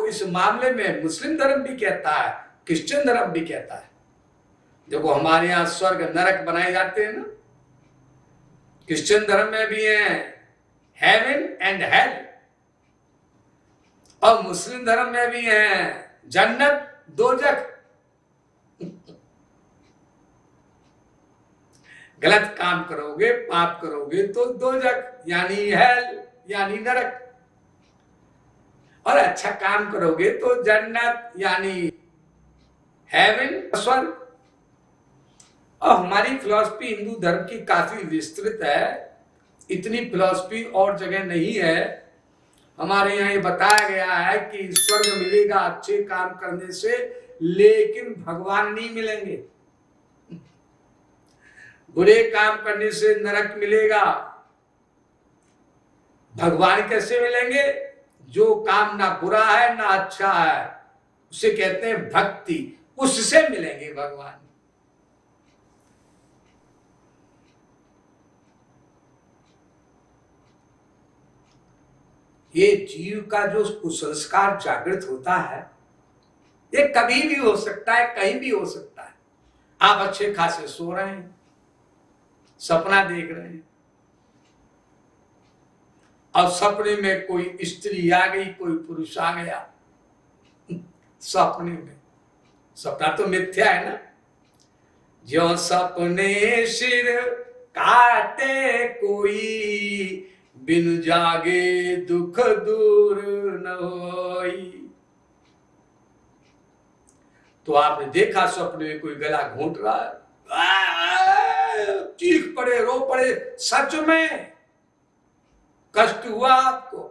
तो इस मामले में मुस्लिम धर्म भी कहता है, क्रिश्चियन धर्म भी कहता है। देखो हमारे यहां स्वर्ग नरक बनाए जाते हैं ना, क्रिश्चियन धर्म में भी है हेवन एंड हेल, और मुस्लिम धर्म में भी है जन्नत दोजख। गलत काम करोगे, पाप करोगे तो दोजख यानी हेल यानी नरक, और अच्छा काम करोगे तो जन्नत यानी हेवन स्वर्ग। और हमारी फिलॉसफी हिंदू धर्म की काफी विस्तृत है, इतनी फिलॉसफी और जगह नहीं है। हमारे यहाँ ये बताया गया है कि स्वर्ग मिलेगा अच्छे काम करने से, लेकिन भगवान नहीं मिलेंगे। बुरे काम करने से नरक मिलेगा। भगवान कैसे मिलेंगे? जो काम ना बुरा है ना अच्छा है, उसे कहते हैं भक्ति, उससे मिलेंगे भगवान। ये जीव का जो कुसंस्कार जागृत होता है, ये कभी भी हो सकता है, कहीं भी हो सकता है। आप अच्छे खासे सो रहे हैं, सपना देख रहे हैं, और सपने में कोई स्त्री आ गई, कोई पुरुष आ गया सपने में। सपना तो मिथ्या है ना। जो सपने सिर काटे कोई, बिन जागे दुख दूर न होई। तो आपने देखा सपने में कोई गला घोंट रहा है, चीख पड़े, रो पड़े, सच में कष्ट हुआ आपको?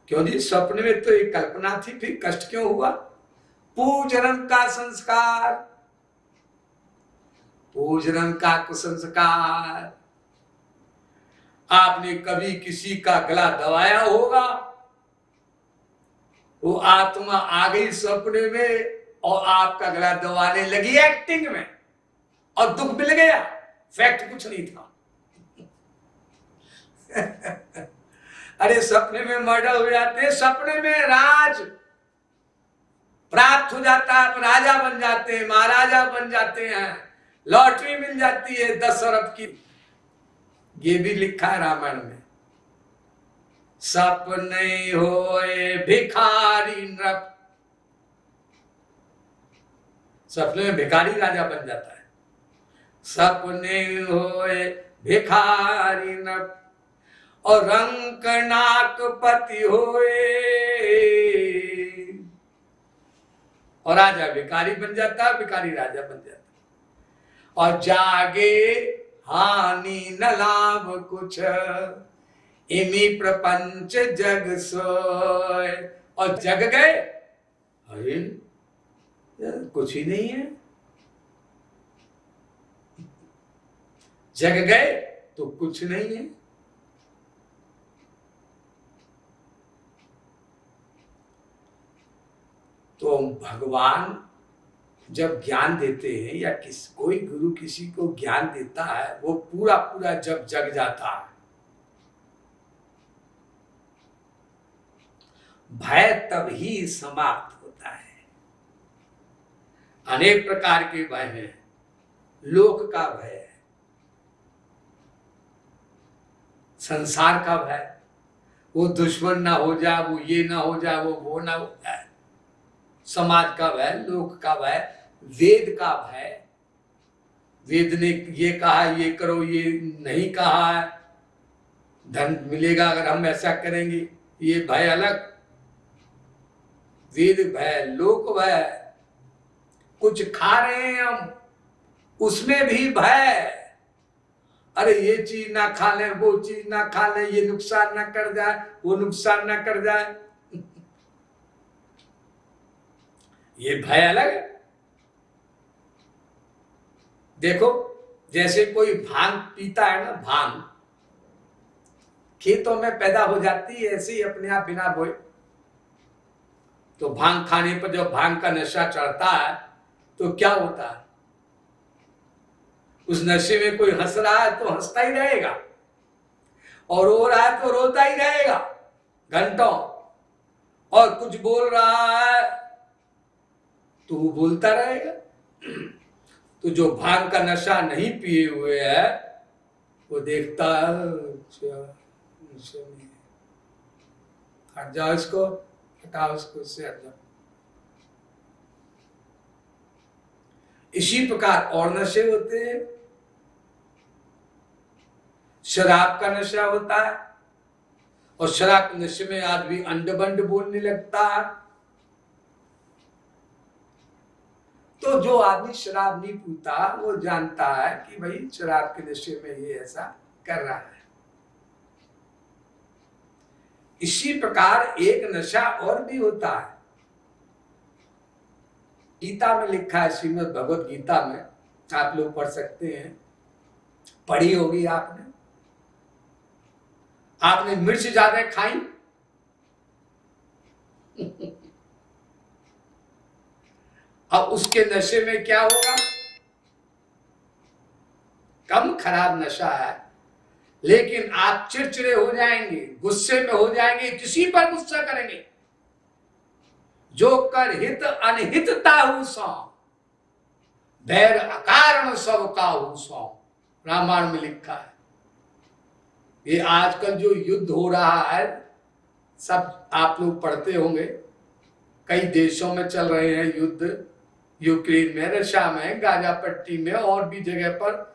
क्यों जी? सपने में तो एक कल्पना थी, फिर कष्ट क्यों हुआ? पूजनम का संस्कार, पूजनम का कुसंस्कार। आपने कभी किसी का गला दबाया होगा, वो आत्मा आ गई सपने में और आपका गला दबाने लगी एक्टिंग में, और दुख मिल गया, फैक्ट कुछ नहीं था। अरे सपने में मर्डर हो जाते हैं, सपने में राज प्राप्त हो जाता है, राजा बन जाते हैं, महाराजा बन जाते हैं, लॉटरी मिल जाती है 10 अरब की। ये भी लिखा है रामायण में, सपने होए भिखारी नृप। सपने में भिखारी राजा बन जाता है। सपने होए भिखारी नृप, और रंक नाक पति होए, और राजा भिखारी बन जाता है, भिखारी राजा बन जाता है। और जागे हानि न लाभ कुछ, इमी प्रपंच जग सोए। और जग गए, अरे कुछ ही नहीं है। जग गए तो कुछ नहीं है। तो भगवान जब ज्ञान देते हैं, या कोई गुरु किसी को ज्ञान देता है, वो पूरा पूरा जब जग जाता है, भय तब ही समाप्त होता है। अनेक प्रकार के भय हैं। लोक का भय है, संसार का भय, वो दुश्मन ना हो जाए, वो ये ना हो जाए, वो ना हो जाए। समाज का भय, लोक का भय, वेद का भय। वेद ने ये कहा, ये करो, ये नहीं कहा है, धन मिलेगा अगर हम ऐसा करेंगे, ये भय अलग। वेद भय, लोक भय। कुछ खा रहे हैं हम, उसमें भी भय, अरे ये चीज ना खा लें, वो चीज ना खा लें, ये नुकसान ना कर जाए, वो नुकसान ना कर जाए। ये भय अलग है। देखो जैसे कोई भांग पीता है ना, भांग खेतों में पैदा हो जाती है ऐसे ही अपने आप बिना बोए। तो भांग खाने पर जब भांग का नशा चढ़ता है तो क्या होता है? उस नशे में कोई हंस रहा है तो हंसता ही रहेगा, और रो रहा है तो रोता ही रहेगा घंटों। और कुछ बोल रहा है तो वो बोलता रहेगा। तो जो भांग का नशा नहीं पिए हुए है वो देखता है, अच्छा नशा नहीं है, हट जाओ इसको, हटाओ इसको, इससे हट जाओ। इसी प्रकार और नशे होते हैं। शराब का नशा होता है और शराब के नशे में आदमी अंड बंड बोलने लगता है। तो जो आदमी शराब नहीं पीता वो जानता है कि भाई शराब के नशे में ये ऐसा कर रहा है। इसी प्रकार एक नशा और भी होता है। गीता में लिखा है, श्रीमद् भगवत गीता में, आप लोग पढ़ सकते हैं, पढ़ी होगी आपने। आपने मिर्च ज्यादा खाई अब उसके नशे में क्या होगा? कम खराब नशा है, लेकिन आप चिड़चिड़े हो जाएंगे, गुस्से में हो जाएंगे, किसी पर गुस्सा करेंगे। जो कर हित अनहित ताहु सौ, बैर अकारण सब काहू सौ, रामायण में लिखा है। ये आजकल जो युद्ध हो रहा है, सब आप लोग पढ़ते होंगे, कई देशों में चल रहे हैं युद्ध, यूक्रेन में, रशिया में, गाजा पट्टी में, और भी जगह पर।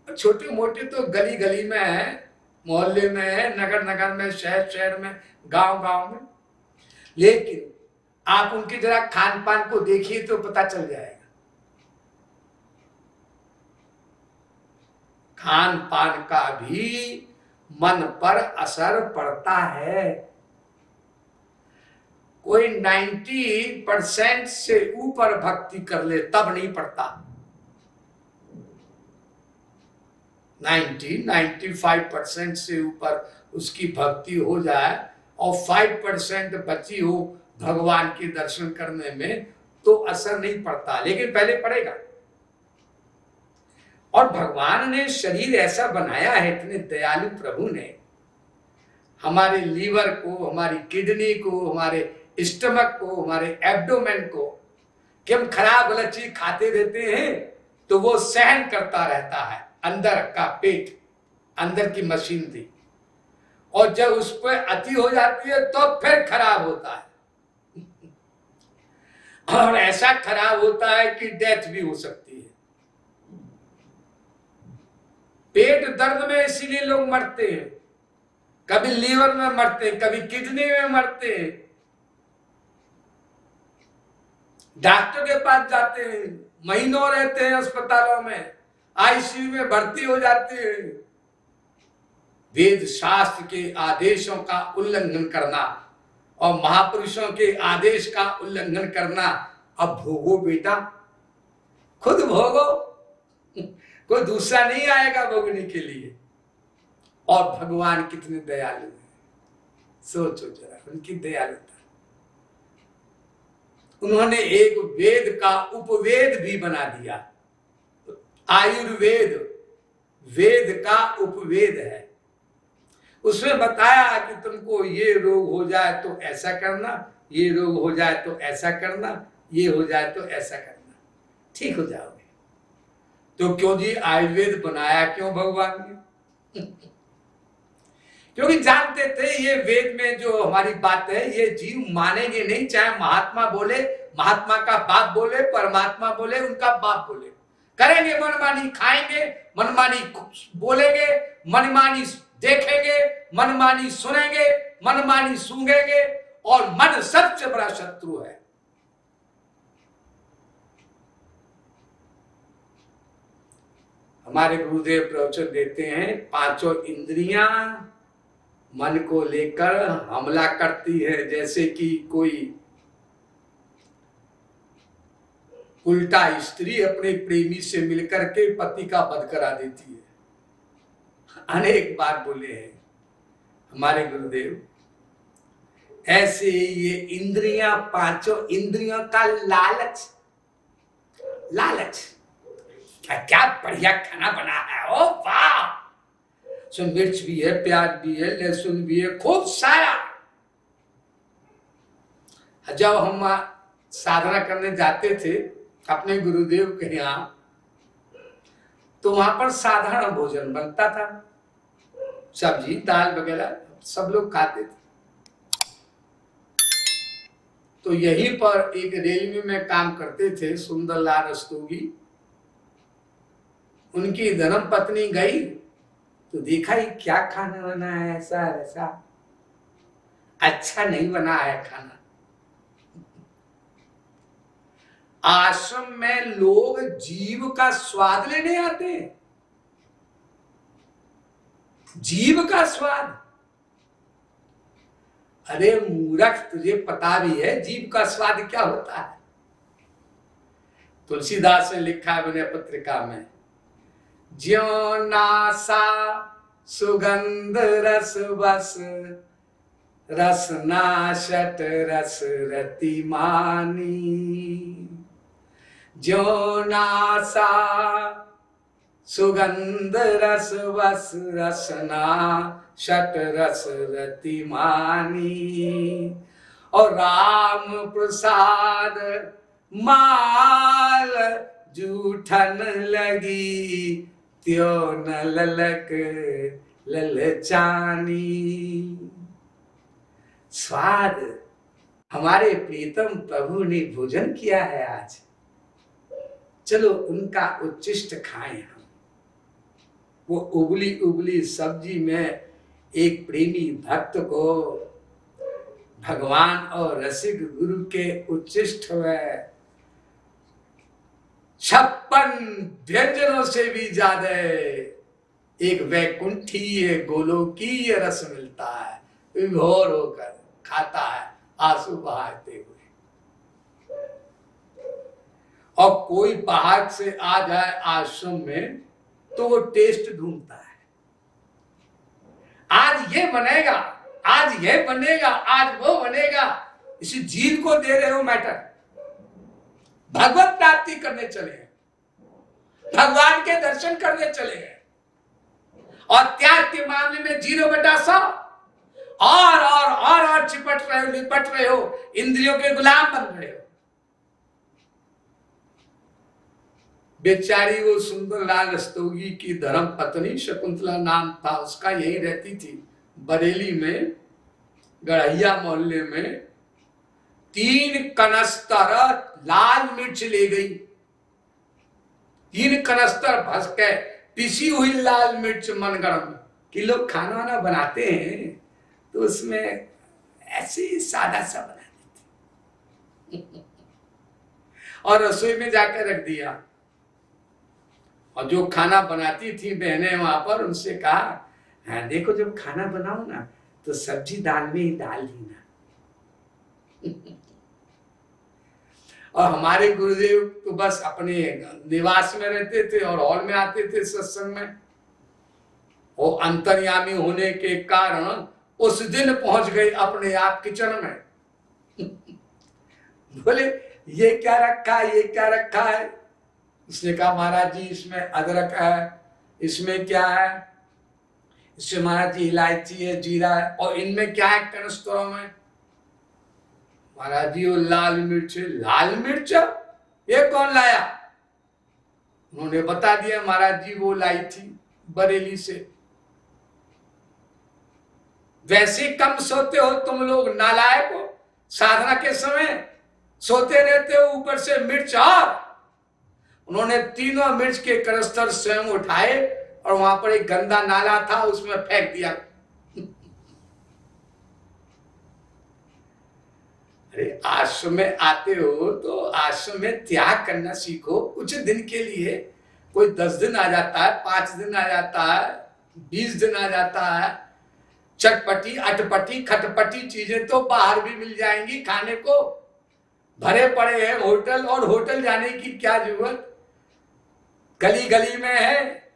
छोटे मोटे तो गली गली में है, मोहल्ले में है, नगर नगर में, शहर शहर में, गांव गांव में। लेकिन आप उनके जरा खान पान को देखिए तो पता चल जाएगा। खान पान का भी मन पर असर पड़ता है। कोई 90% से ऊपर भक्ति कर ले तब नहीं पड़ता। 95% से ऊपर उसकी भक्ति हो जाए और 5% बची हो भगवान के दर्शन करने में, तो असर नहीं पड़ता, लेकिन पहले पड़ेगा। और भगवान ने शरीर ऐसा बनाया है, इतने दयालु प्रभु ने हमारे लीवर को, हमारी किडनी को, हमारे स्टमक को, हमारे एब्डोमेन को, कि हम खराब गलत चीज खाते रहते हैं तो वो सहन करता रहता है। अंदर का पेट, अंदर की मशीन थी, और जब उस पर अति हो जाती है तो फिर खराब होता है। और ऐसा खराब होता है कि डेथ भी हो सकती है। पेट दर्द में इसीलिए लोग मरते हैं, कभी लीवर में मरते हैं, कभी किडनी में मरते हैं। डॉक्टर के पास जाते हैं, महीनों रहते हैं अस्पतालों में, आईसीयू में भर्ती हो जाते हैं। वेद शास्त्र के आदेशों का उल्लंघन करना और महापुरुषों के आदेश का उल्लंघन करना, अब भोगो बेटा, खुद भोगो, कोई दूसरा नहीं आएगा भोगने के लिए। और भगवान कितने दयालु हैं, सोचो जरा उनकी दयालुता। उन्होंने एक वेद का उपवेद भी बना दिया। आयुर्वेद वेद का उपवेद है। उसमें बताया कि तुमको ये रोग हो जाए तो ऐसा करना, ये रोग हो जाए तो ऐसा करना, ये हो जाए तो ऐसा करना, ठीक हो जाओगे। तो क्यों जी आयुर्वेद बनाया क्यों भगवान ने? क्योंकि जानते थे ये वेद में जो हमारी बात है ये जीव मानेंगे नहीं, चाहे महात्मा बोले, महात्मा का बाप बोले, परमात्मा बोले, उनका बाप बोले। करेंगे मनमानी, खाएंगे मनमानी, बोलेंगे मनमानी, देखेंगे मनमानी, सुनेंगे मनमानी, सूंघेंगे, और मन सबसे बड़ा शत्रु है। हमारे गुरुदेव प्रवचन देते हैं, पांचों इंद्रियां मन को लेकर हमला करती है, जैसे कि कोई उल्टा स्त्री अपने प्रेमी से मिलकर के पति का वध करा देती है। अनेक बार बोले हैं हमारे गुरुदेव। ऐसे ये इंद्रियां, पांचों इंद्रियों का लालच, लालच, क्या बढ़िया खाना बना है, ओ वाह, सो मिर्च भी है, प्याज भी है, लहसुन भी है, खूब सारा। जब हम साधना करने जाते थे अपने गुरुदेव के यहाँ, तो वहां पर साधारण भोजन बनता था, सब्जी दाल वगैरह सब लोग खाते थे। तो यहीं पर एक रेलवे में काम करते थे सुंदरलाल रस्तोगी, उनकी धर्म पत्नी गई तो देखा ये क्या खाना बना है, ऐसा ऐसा अच्छा नहीं बना है खाना। आश्रम में लोग जीव का स्वाद लेने आते हैं, जीव का स्वाद। अरे मूर्ख, तुझे पता भी है जीव का स्वाद क्या होता है? तुलसीदास ने लिखा है विनय पत्रिका में, ज्यों नासा सुगंध रस बस, रसना शट रस रति मानी। ज्यों नासा सुगंध रस बस, रसना शट रस रति मानी। और राम प्रसाद माल जूठन लगी, त्यों न ललक ललचानी। स्वाद हमारे प्रीतम प्रभु ने भोजन किया है आज, चलो उनका उच्चिष्ट खाएं हम। वो उबली उबली सब्जी में एक प्रेमी भक्त को भगवान और रसिक गुरु के उच्चिष्ट में 56 व्यंजनों से भी ज्यादा एक वैकुंठीय गोलोकीय रस मिलता है, विभोर होकर खाता है आंसू बहाते हुए। और कोई बाहर से आ जाए आश्रम में तो वो टेस्ट ढूंढता है, आज ये बनेगा, आज ये बनेगा, आज वो बनेगा। इसी जीव को दे रहे हो मैटर। भगवत प्राप्ति करने चले हैं, भगवान के दर्शन करने चले हैं, और त्याग के मामले में 0/100 और चिपट रहे हो, लिपट रहे हो, इंद्रियों के गुलाम बन रहे हो। बेचारी वो सुंदरलाल रस्तोगी की धर्म पत्नी शकुंतला नाम था उसका, यही रहती थी बरेली में गढ़ैया मोहल्ले में। 3 कनस्तर लाल मिर्च ले गई, 3 कनस्तर भस के पिसी हुई लाल मिर्च मनगढ़ कि लोग खाना वाना बनाते हैं तो उसमें ऐसे ही सादा सा बना देते और रसोई में जाकर रख दिया। और जो खाना बनाती थी बहनें वहां पर, उनसे कहा, हाँ देखो जब खाना बनाओ ना तो सब्जी दाल में ही डाल देना। और हमारे गुरुदेव तो बस अपने निवास में रहते थे और हॉल में आते थे सत्संग में। वो अंतर्यामी होने के कारण उस दिन पहुंच गए अपने आप किचन में। बोले ये क्या रखा है, ये क्या रखा है? उसने कहा महाराज जी इसमें अदरक है, इसमें क्या है, इसमें महाराज जी इलायची है, जीरा है, और इनमें क्या है कनस्तरों में? महाराज जी वो लाल मिर्च। लाल मिर्च ये कौन लाया? उन्होंने बता दिया महाराज जी वो लाई थी बरेली से। वैसे कम सोते हो तुम लोग नालायक हो, साधना के समय सोते रहते हो, ऊपर से मिर्च। और उन्होंने तीनों मिर्च के कनस्तर स्वयं उठाए और वहां पर एक गंदा नाला था उसमें फेंक दिया। अरे आश्रम में आते हो तो आश्रम में त्याग करना सीखो कुछ दिन के लिए। कोई 10 दिन आ जाता है, 5 दिन आ जाता है, 20 दिन आ जाता है। चटपटी अटपटी खटपटी चीजें तो बाहर भी मिल जाएंगी खाने को। भरे पड़े हैं होटल, और होटल जाने की क्या जरूरत, गली गली में है।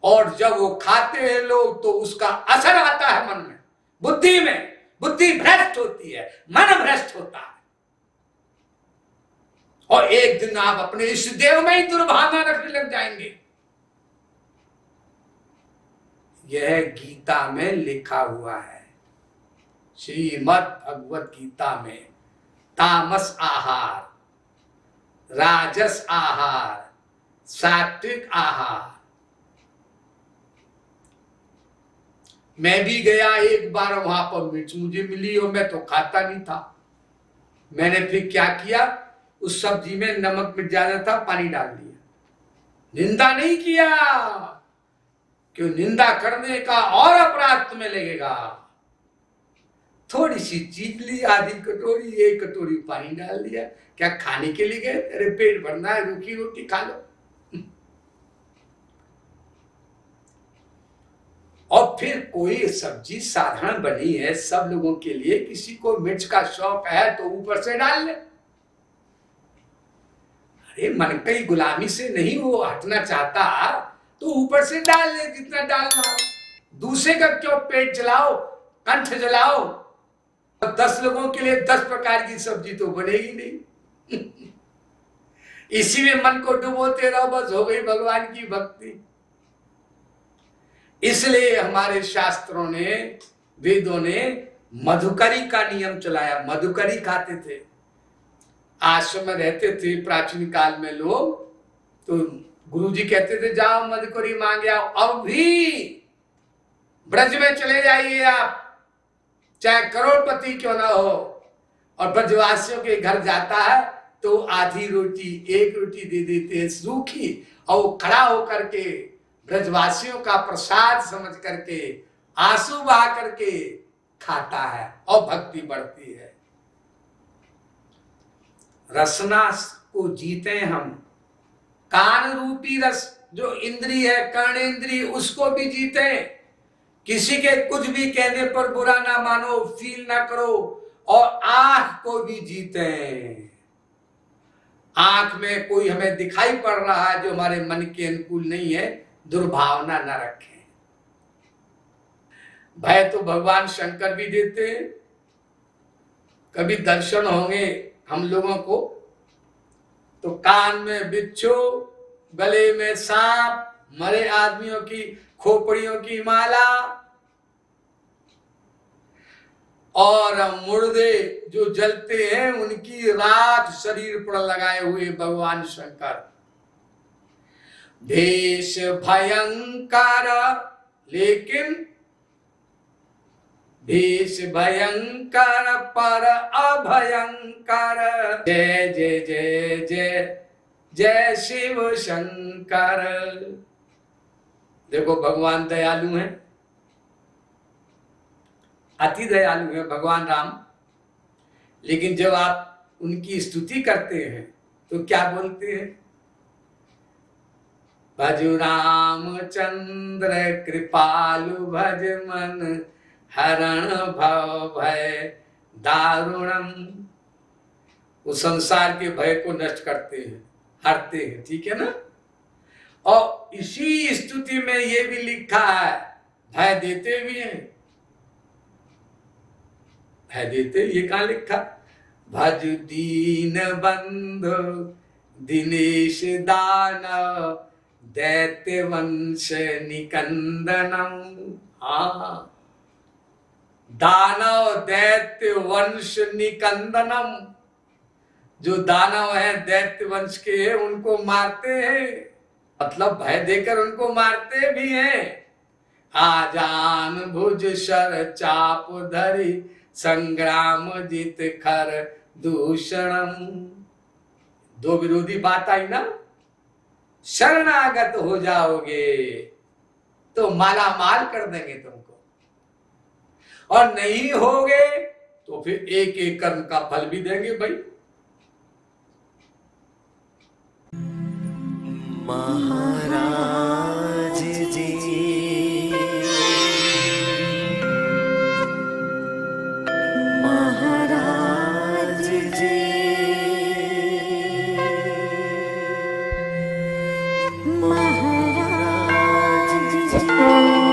और जब वो खाते हैं लोग तो उसका असर आता है मन में, बुद्धि में। बुद्धि भ्रष्ट होती है, मन भ्रष्ट होता है, और एक दिन आप अपने इष्ट देव में ही दुर्भावना रखने लग जाएंगे। यह गीता में लिखा हुआ है, श्रीमद् भगवत गीता में तामस आहार, राजस आहार, सात्विक आहार। मैं भी गया एक बार वहां पर, मिर्च मुझे मिली और मैं तो खाता नहीं था। मैंने फिर क्या किया, उस सब्जी में नमक मिर्च ज्यादा था, पानी डाल दिया। निंदा नहीं किया, क्यों निंदा करने का और अपराध तुम्हें लगेगा। थोड़ी सी चीज ली, आधी कटोरी, एक कटोरी पानी डाल दिया। क्या खाने के लिए गए? अरे पेट भरना है, रूखी रोटी खा लो। और फिर कोई सब्जी साधारण बनी है सब लोगों के लिए, किसी को मिर्च का शौक है तो ऊपर से डाल ले। अरे मन की गुलामी से नहीं वो हटना चाहता तो ऊपर से डाल ले जितना डालना। दूसरे का क्यों पेट जलाओ, कंठ जलाओ। 10 लोगों के लिए 10 प्रकार की सब्जी तो बनेगी नहीं। इसी में मन को डुबोते रहो, बस हो गई भगवान की भक्ति। इसलिए हमारे शास्त्रों ने, वेदों ने मधुकरी का नियम चलाया। मधुकरी खाते थे, आश्रम में रहते थे प्राचीन काल में लोग, तो गुरुजी कहते थे जाओ मधुकरी मांगे आओ। अब भी ब्रज में चले जाइए आप, चाहे करोड़पति क्यों ना हो, और ब्रजवासियों के घर जाता है तो आधी रोटी, एक रोटी दे देते हैं सूखी, और वो खड़ा होकर के ब्रजवासियों का प्रसाद समझ करके आंसू बहा करके खाता है और भक्ति बढ़ती है। रसना को जीते हम, कान रूपी रस जो इंद्री है, कर्णेंद्री, उसको भी जीते। किसी के कुछ भी कहने पर बुरा ना मानो, फील ना करो। और आंख को भी जीते। आंख में कोई हमें दिखाई पड़ रहा है जो हमारे मन के अनुकूल नहीं है, दुर्भावना न रखें। भय तो भगवान शंकर भी देते हैं। कभी दर्शन होंगे हम लोगों को तो कान में बिच्छू, गले में सांप, मरे आदमियों की खोपड़ियों की माला, और मुर्दे जो जलते हैं उनकी राख शरीर पर लगाए हुए भगवान शंकर। देश भयंकर लेकिन देश भयंकर पर अभयंकर। जय जय जय जय जय शिव शंकर। देखो भगवान दयालु हैं, अति दयालु है भगवान राम। लेकिन जब आप उनकी स्तुति करते हैं तो क्या बोलते हैं? भजु रामचंद्र कृपालु भज मन हरण भव भय दारुणम। वो संसार के भय को नष्ट करते हैं, हरते हैं, ठीक है ना। और इसी स्तुति में ये भी लिखा है भय देते भी हैं। भय देते, ये कहाँ लिखा? भज दीन बंधु दिनेश दानव दैत्य वंश निकंदनम। हाँ, दानव दैत्य वंश निकंदनम। जो दानव है दैत्य वंश के हैं उनको मारते हैं, मतलब भय देकर उनको मारते भी हैं। आजान भुज शर चाप धरी संग्राम जीत खर दूषणम। दो विरोधी बात आई ना। शरणागत हो जाओगे तो माला माल कर देंगे तुमको, और नहीं होगे तो फिर एक एक कर्म का फल भी देंगे भाई। महाराज जी महाराज जी महाराज जी।